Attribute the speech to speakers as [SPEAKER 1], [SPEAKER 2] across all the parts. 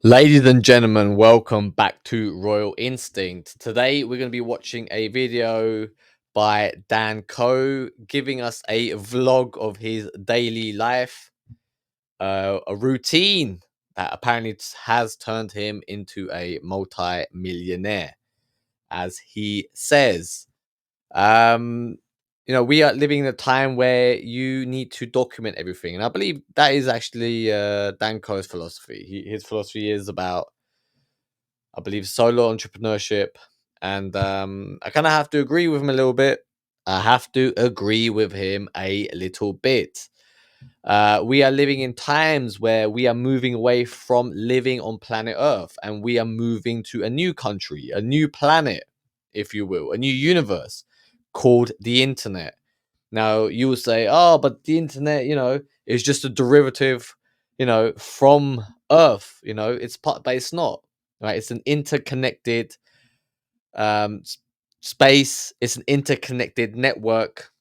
[SPEAKER 1] Ladies and gentlemen, welcome back to Royal Instinct. Today we're going to be watching a video by Dan Coe giving us a vlog of his daily life, a routine that apparently has turned him into a multi-millionaire, as he says. Um, we are living in a time where you need to document everything, and I believe that is actually Dan Coe's philosophy. His philosophy is about, I believe, solo entrepreneurship. And I kind of have to agree with him a little bit. I have to agree with him a little bit. We are living in times where we are moving away from living on planet Earth and we are moving to a new country, a new planet, if you will, a new universe called the internet. Now, you will say, oh, but the internet, is just a derivative, from Earth, it's part, but it's not, right? It's an interconnected um, space, it's an interconnected network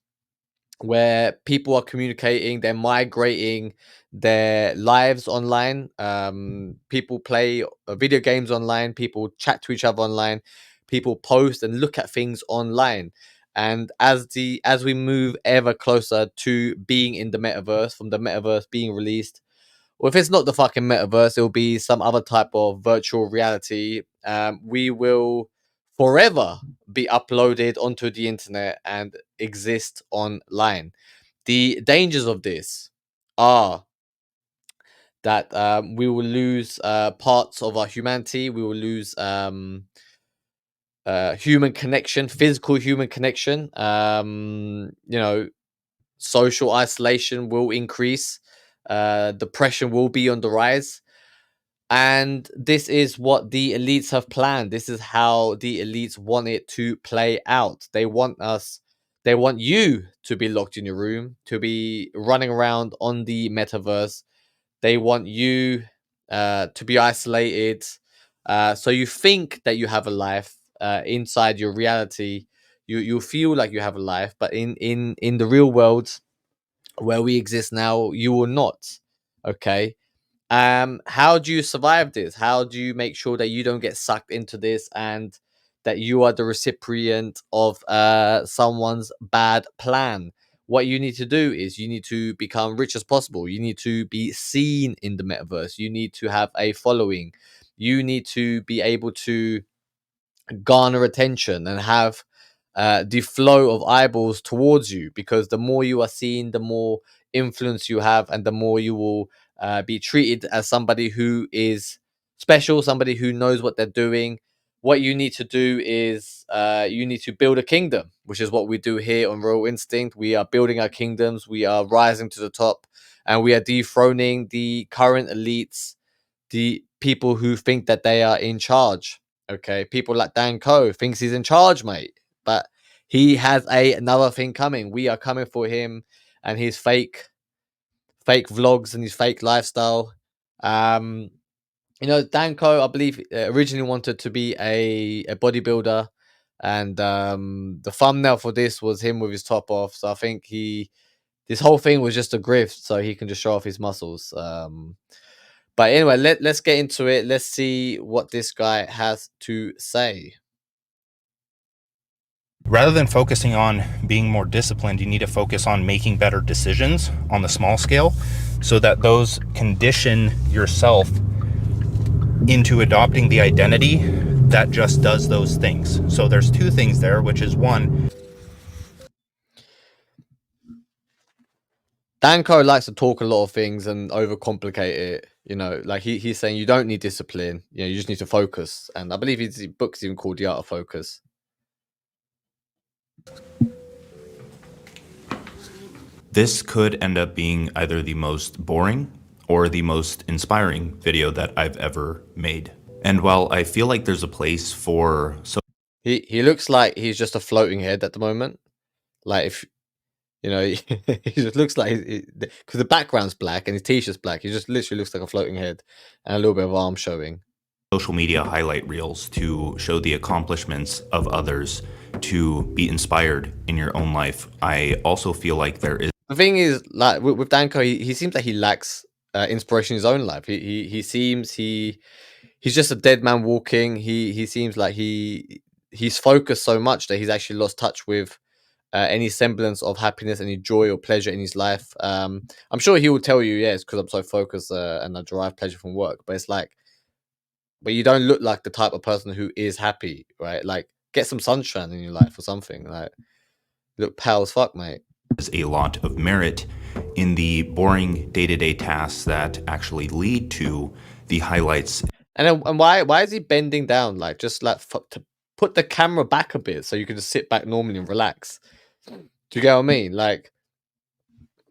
[SPEAKER 1] where people are communicating, they're migrating their lives online. People play video games online, people chat to each other online, people post and look at things online. And as we move ever closer to being in the metaverse, from the metaverse being released, or if it's not the fucking metaverse, it'll be some other type of virtual reality. We will forever be uploaded onto the internet and exist online. The dangers of this are that we will lose parts of our humanity. We will lose human connection, physical human connection. Social isolation will increase. Depression will be on the rise. And this is what the elites have planned. This is how the elites want it to play out. They want you to be locked in your room, to be running around on the metaverse. They want you to be isolated. So you think that you have a life inside your reality. You feel like you have a life, but in the real world where we exist now, you will not. Okay. How do you survive this? How do you make sure that you don't get sucked into this and that you are the recipient of someone's bad plan? What you need to do is you need to become rich as possible. You need to be seen in the metaverse. You need to have a following. You need to be able to garner attention and have the flow of eyeballs towards you, because the more you are seen, the more influence you have, and the more you will be treated as somebody who is special, somebody who knows what they're doing. What you need to do is you need to build a kingdom, which is what we do here on Royal Instinct. We are building our kingdoms, we are rising to the top, and we are dethroning the current elites, the people who think that they are in charge. Okay, people like Dan Coe thinks he's in charge, mate, but he has another thing coming. We are coming for him and his fake vlogs and his fake lifestyle. Um, Dan Coe, I believe, originally wanted to be a bodybuilder, and the thumbnail for this was him with his top off. So I think this whole thing was just a grift, so he can just show off his muscles. But anyway, let's get into it. Let's see what this guy has to say.
[SPEAKER 2] Rather than focusing on being more disciplined, you need to focus on making better decisions on the small scale so that those condition yourself into adopting the identity that just does those things. So there's two things there, which is one,
[SPEAKER 1] Dan Coe likes to talk a lot of things and overcomplicate it. Like he's saying you don't need discipline. You just need to focus. And I believe his book's even called The Art of Focus.
[SPEAKER 3] This could end up being either the most boring or the most inspiring video that I've ever made. And while I feel like there's a place for...
[SPEAKER 1] He looks like he's just a floating head at the moment. Like, if he just looks like, because the background's black and his t-shirt's black, he just literally looks like a floating head and a little bit of arm showing.
[SPEAKER 3] social media highlight reels to show the accomplishments of others, to be inspired in your own life. I also feel like there is...
[SPEAKER 1] The thing is, like with Dan Coe, he seems like he lacks inspiration in his own life. He seems he he's just a dead man walking. He seems like he's focused so much that he's actually lost touch with any semblance of happiness, any joy or pleasure in his life. I'm sure he will tell you, yes, because I'm so focused and I derive pleasure from work. But it's like, but you don't look like the type of person who is happy, right? Like, get some sunshine in your life or something. Like, look pale as fuck, mate.
[SPEAKER 3] There's a lot of merit in the boring day-to-day tasks that actually lead to the highlights.
[SPEAKER 1] And why is he bending down? Like, just like to put the camera back a bit so you can just sit back normally and relax. Do you get what I mean? Like,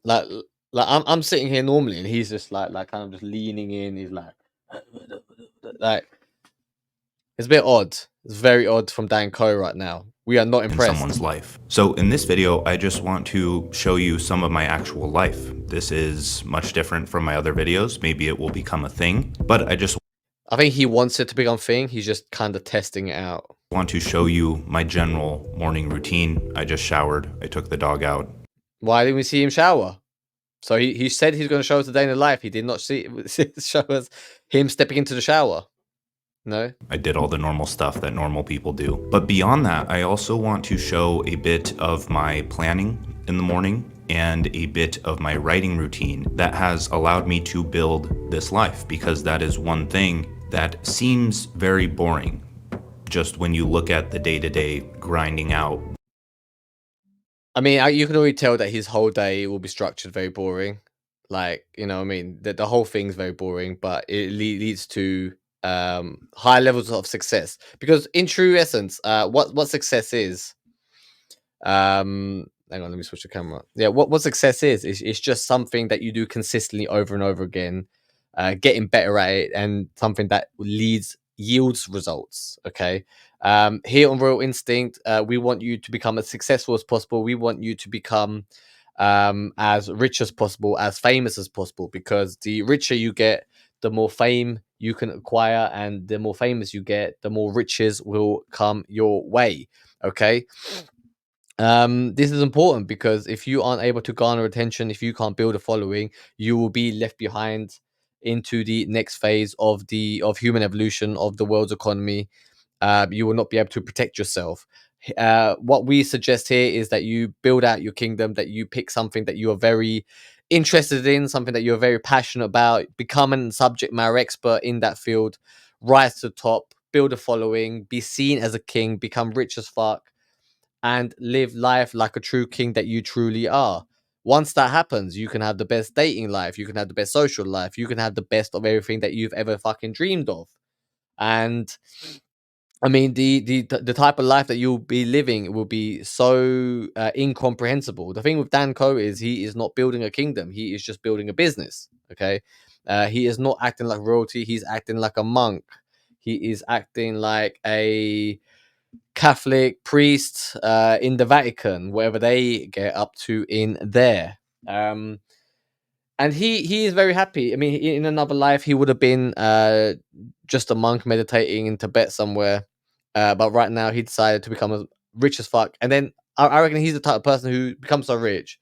[SPEAKER 1] like I'm sitting here normally, and he's just like kind of just leaning in. He's like it's a bit odd. It's very odd from Dan Coe right now. We are not
[SPEAKER 3] In
[SPEAKER 1] impressed.
[SPEAKER 3] someone's life. So in this video, I just want to show you some of my actual life. This is much different from my other videos. Maybe it will become a thing, but
[SPEAKER 1] I think he wants it to become a thing. He's just kind of testing it out.
[SPEAKER 3] want to show you my general morning routine. I just showered. I took the dog out.
[SPEAKER 1] Why didn't we see him shower? So he said he's going to show us a day in the life. He did not show us him stepping into the shower. No.
[SPEAKER 3] I did all the normal stuff that normal people do. But beyond that, I also want to show a bit of my planning in the morning and a bit of my writing routine that has allowed me to build this life, because that is one thing that seems very boring just when you look at the day-to-day grinding out.
[SPEAKER 1] I mean, you can already tell that his whole day will be structured very boring. Like, you know, I mean, the whole thing's very boring, but it leads to high levels of success. Because in true essence, what success is, hang on, let me switch the camera. Yeah, what success is it's just something that you do consistently over and over again, getting better at it, and something that yields results. Okay. Here on Royal Instinct, we want you to become as successful as possible. We want you to become as rich as possible, as famous as possible, because the richer you get, the more fame you can acquire, and the more famous you get, the more riches will come your way. Okay. This is important because if you aren't able to garner attention, if you can't build a following, you will be left behind into the next phase of human evolution, of the world's economy. You will not be able to protect yourself. What we suggest here is that you build out your kingdom, that you pick something that you are very interested in, something that you're very passionate about, become a subject matter expert in that field, rise to the top, build a following, be seen as a king, become rich as fuck, and live life like a true king that you truly are. Once that happens, you can have the best dating life, you can have the best social life, you can have the best of everything that you've ever fucking dreamed of. And I mean, the type of life that you'll be living will be so incomprehensible. The thing with Dan Coe is he is not building a kingdom; he is just building a business. Okay, he is not acting like royalty; he's acting like a monk. He is acting like a Catholic priest in the Vatican, whatever they get up to in there. And he is very happy. I mean, in another life, he would have been just a monk meditating in Tibet somewhere. But right now, he decided to become as rich as fuck. And then I reckon he's the type of person who becomes so rich,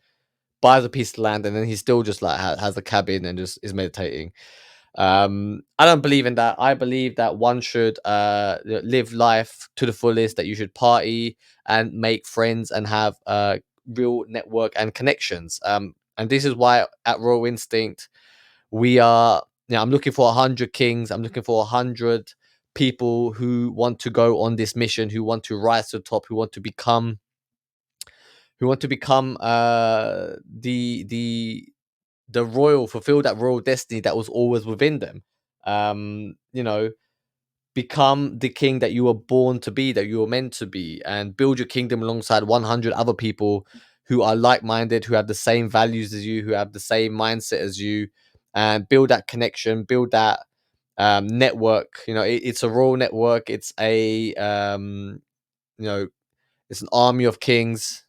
[SPEAKER 1] buys a piece of land, and then he still just like has a cabin and just is meditating. I don't believe in that. I believe that one should live life to the fullest, that you should party and make friends and have real network and connections. And this is why at Royal Instinct we are, I'm looking for 100 kings. I'm looking for 100 people who want to go on this mission, who want to rise to the top, who want to become the royal, fulfill that royal destiny that was always within them. You know, become the king that you were born to be, that you were meant to be, and build your kingdom alongside 100 other people who are like-minded, who have the same values as you, who have the same mindset as you, and build that connection, build that network. You know, it's a royal network. It's you know, it's an army of kings.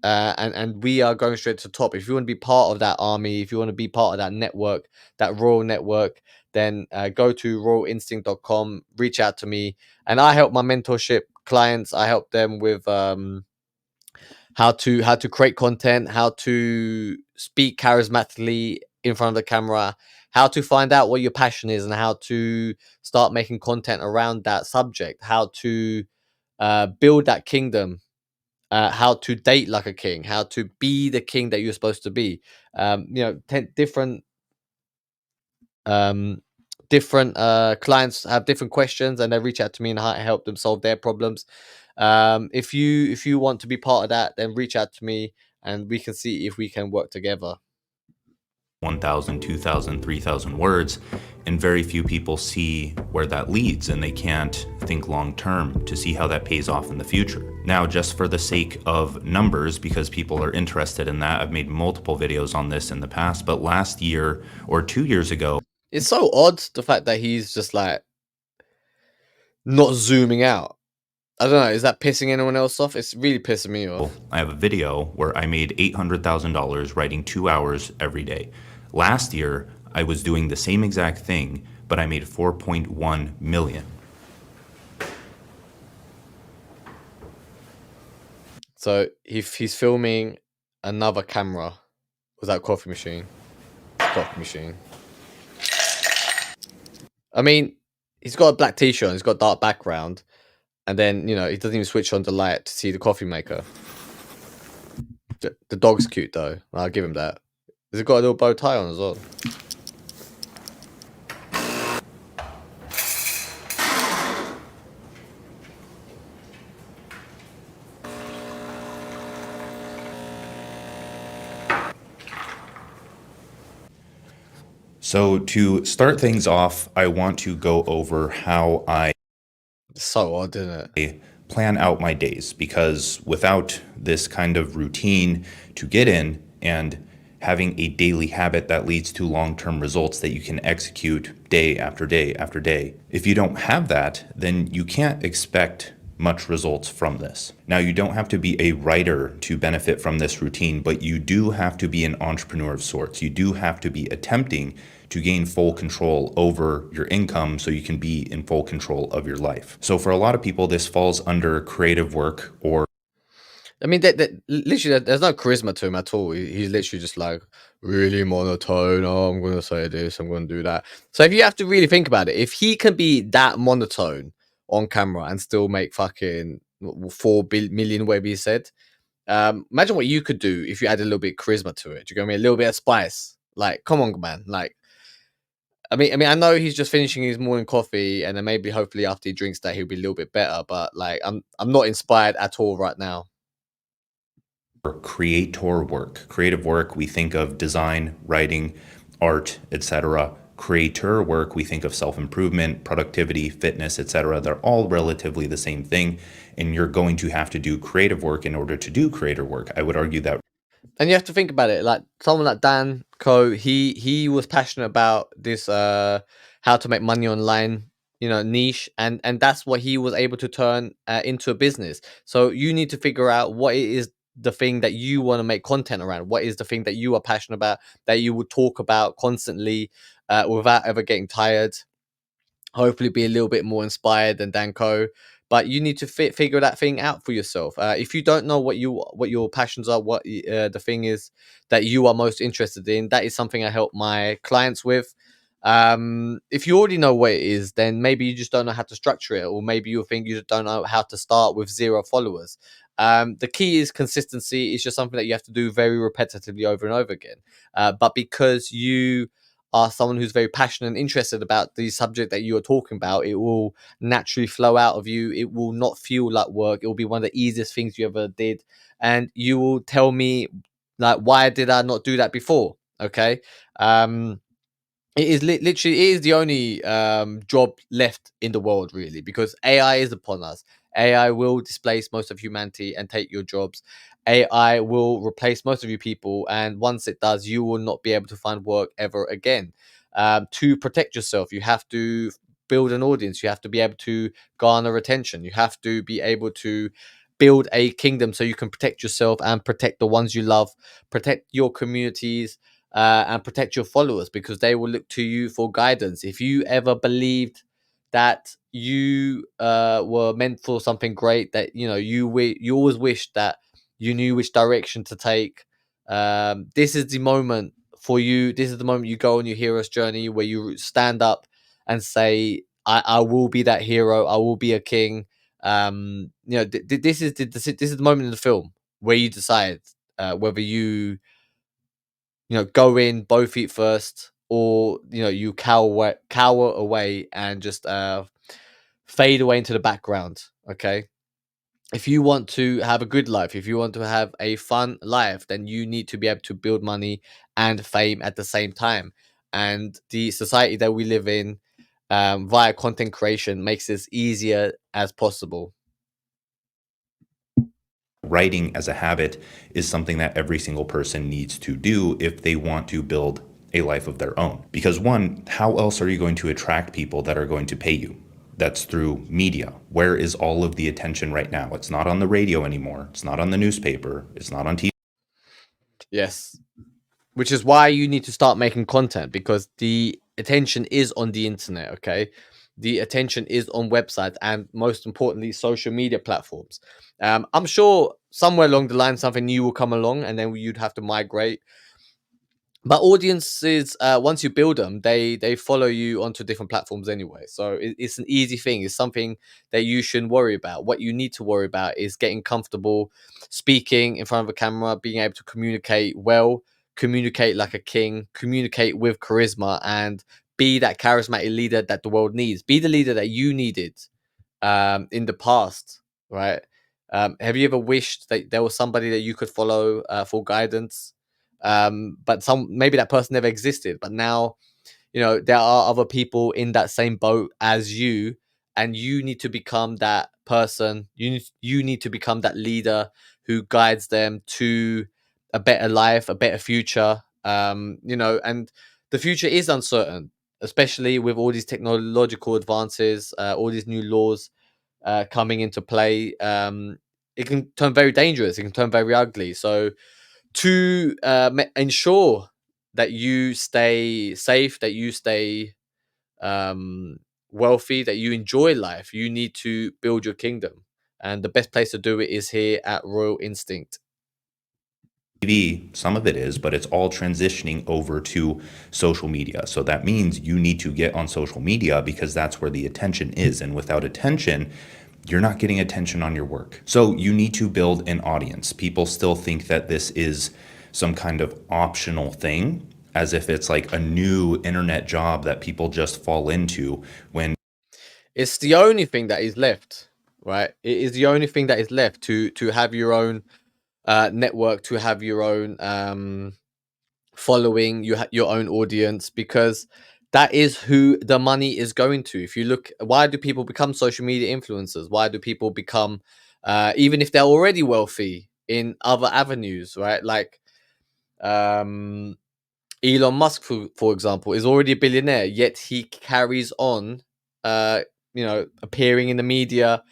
[SPEAKER 1] And we are going straight to the top. If you want to be part of that army, if you want to be part of that network, that royal network, then go to royalinstinct.com, reach out to me, and I help my mentorship clients. I help them with how to create content, how to speak charismatically in front of the camera, how to find out what your passion is and how to start making content around that subject, how to build that kingdom, how to date like a king, how to be the king that you're supposed to be. Different um, clients have different questions, and they reach out to me and I help them solve their problems. If you want to be part of that, then reach out to me and we can see if we can work together.
[SPEAKER 3] 1,000, 2,000, 3,000 words, and very few people see where that leads, and they can't think long term to see how that pays off in the future. Now, just for the sake of numbers, because people are interested in that, I've made multiple videos on this in the past, but last year or 2 years ago,
[SPEAKER 1] It's so odd, the fact that he's just like not zooming out. I don't know, is that pissing anyone else off? It's really pissing me off.
[SPEAKER 3] I have a video where I made $800,000 writing 2 hours every day. Last year, I was doing the same exact thing, but I made 4.1 million.
[SPEAKER 1] So if he's filming another camera with that coffee machine. Coffee machine. I mean, he's got a black t-shirt, he's got a dark background, and then, he doesn't even switch on the light to see the coffee maker. The dog's cute though. I'll give him that. Has it got a little bow tie on as well?
[SPEAKER 3] So to start things off, I want to go over how I
[SPEAKER 1] It's so odd, isn't it?
[SPEAKER 3] plan out my days, because without this kind of routine to get in and having a daily habit that leads to long-term results that you can execute day after day after day, if you don't have that, then you can't expect much results from this. Now, you don't have to be a writer to benefit from this routine, but you do have to be an entrepreneur of sorts. You do have to be attempting to gain full control over your income so you can be in full control of your life. So for a lot of people, this falls under creative work, or
[SPEAKER 1] I mean, literally, there's no charisma to him at all. He's literally just like really monotone. Oh, I'm going to say this, I'm going to do that. So if you have to really think about it, if he can be that monotone on camera and still make fucking 4 million, whatever he said, imagine what you could do if you add a little bit of charisma to it. Do you get what I mean? A little bit of spice. Like, come on, man. Like, I know he's just finishing his morning coffee, and then maybe hopefully after he drinks that he'll be a little bit better. But like, I'm not inspired at all right now.
[SPEAKER 3] creator work. Creative work, we think of design, writing, art, etc. Creator work, we think of self-improvement, productivity, fitness, etc. They're all relatively the same thing, and you're going to have to do creative work in order to do creator work. I would argue that
[SPEAKER 1] And you have to think about it, like someone like Dan Coe, he was passionate about this how to make money online, niche, and that's what he was able to turn into a business. So you need to figure out what it is, the thing that you want to make content around. What is the thing that you are passionate about, that you would talk about constantly without ever getting tired? Hopefully be a little bit more inspired than Danco. But you need to figure that thing out for yourself. If you don't know what your passions are, what the thing is that you are most interested in, that is something I help my clients with. If you already know what it is, then maybe you just don't know how to structure it, or maybe you think you just don't know how to start with 0 followers. The key is consistency. It's just something that you have to do very repetitively over and over again. But because you are someone who's very passionate and interested about the subject that you are talking about, it will naturally flow out of you. It will not feel like work. It will be one of the easiest things you ever did. And you will tell me, like, why did I not do that before? Okay. It is literally, it is the only job left in the world, really, because AI is upon us. AI will displace most of humanity and take your jobs. AI will replace most of you people, and once it does, you will not be able to find work ever again. To protect yourself, you have to build an audience. You have to be able to garner attention. You have to be able to build a kingdom so you can protect yourself and protect the ones you love, protect your communities, and protect your followers, because they will look to you for guidance. If you ever believed that you were meant for something great, that you always wished that you knew which direction to take, this is the moment for you. This is the moment you go on your hero's journey where you stand up and say, I will be that hero. I will be a king. This is the moment in the film where you decide whether you go in both feet first, or you cower away and just fade away into the background. Okay, if you want to have a good life, if you want to have a fun life, then you need to be able to build money and fame at the same time. And the society that we live in, via content creation, makes this easier as possible.
[SPEAKER 3] Writing as a habit is something that every single person needs to do if they want to build a life of their own. Because one, how else are you going to attract people that are going to pay you? That's through media. Where is all of the attention right now? It's not on the radio anymore. It's not on the newspaper. It's not on TV.
[SPEAKER 1] Yes. Which is why you need to start making content, because the attention is on the internet. Okay, the attention is on websites, and most importantly, social media platforms. I'm sure somewhere along the line something new will come along, and then you'd have to migrate. But audiences, once you build them, they follow you onto different platforms anyway, so it's an easy thing. It's something that you shouldn't worry about. What you need to worry about is getting comfortable speaking in front of a camera, being able to communicate well, communicate like a king, communicate with charisma, and be that charismatic leader that the world needs. Be the leader that you needed in the past, right? Have you ever wished that there was somebody that you could follow for guidance? But maybe that person never existed, but now there are other people in that same boat as you, and you need to become that person. You need to become that leader who guides them to a better life, a better future. And the future is uncertain, especially with all these technological advances, all these new laws coming into play. It can turn very dangerous. It can turn very ugly. So to ensure that you stay safe, that you stay wealthy, that you enjoy life, you need to build your kingdom. And the best place to do it is here at Royal Instinct.
[SPEAKER 3] TV, some of it is, but it's all transitioning over to social media. So that means you need to get on social media because that's where the attention is. And without attention, you're not getting attention on your work. So you need to build an audience. People still think that this is some kind of optional thing, as if it's like a new internet job that people just fall into when
[SPEAKER 1] It's the only thing that is left, right? It is the only thing that is left to have your own network, to have your own following, your own audience, because that is who the money is going to. If you look, why do people become social media influencers? Why do people become, even if they're already wealthy in other avenues, right? Like Elon Musk, for example, is already a billionaire, yet he carries on, appearing in the media,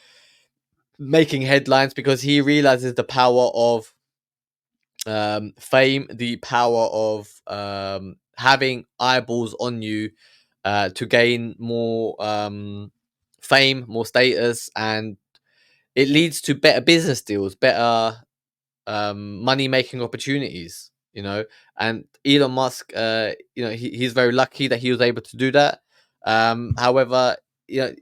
[SPEAKER 1] making headlines, because he realizes the power of fame, the power of having eyeballs on you to gain more fame, more status, and it leads to better business deals, better money making opportunities. And Elon Musk, he's very lucky that he was able to do that. However, you know,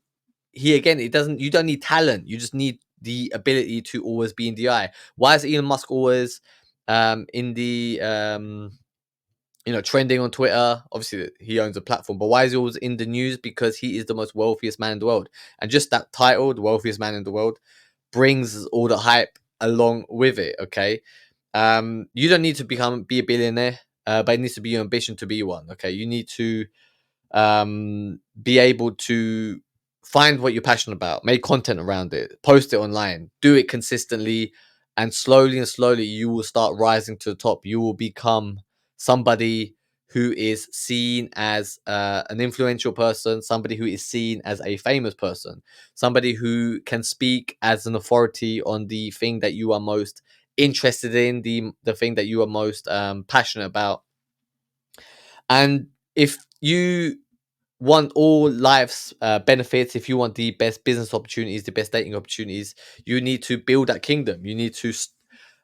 [SPEAKER 1] you don't need talent. You just need the ability to always be in the eye. Why is Elon Musk always in the trending on Twitter? Obviously, he owns a platform, but why is he always in the news? Because he is the most wealthiest man in the world, and just that title, the wealthiest man in the world, brings all the hype along with it. Okay, you don't need to be a billionaire, but it needs to be your ambition to be one. Okay, you need to be able to find what you're passionate about, make content around it, post it online, do it consistently, and slowly you will start rising to the top. You will become somebody who is seen as an influential person, somebody who is seen as a famous person, somebody who can speak as an authority on the thing that you are most interested in, the thing that you are most passionate about. And if you want all life's benefits, if you want the best business opportunities, the best dating opportunities, you need to build that kingdom. You need to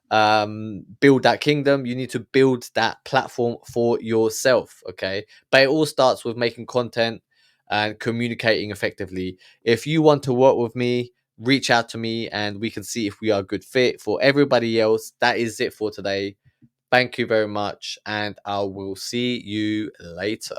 [SPEAKER 1] build that kingdom. You need to build that platform for yourself. Okay, but it all starts with making content and communicating effectively. If you want to work with me, reach out to me and we can see if we are a good fit. For everybody else, that is it for today. Thank you very much, and I will see you later.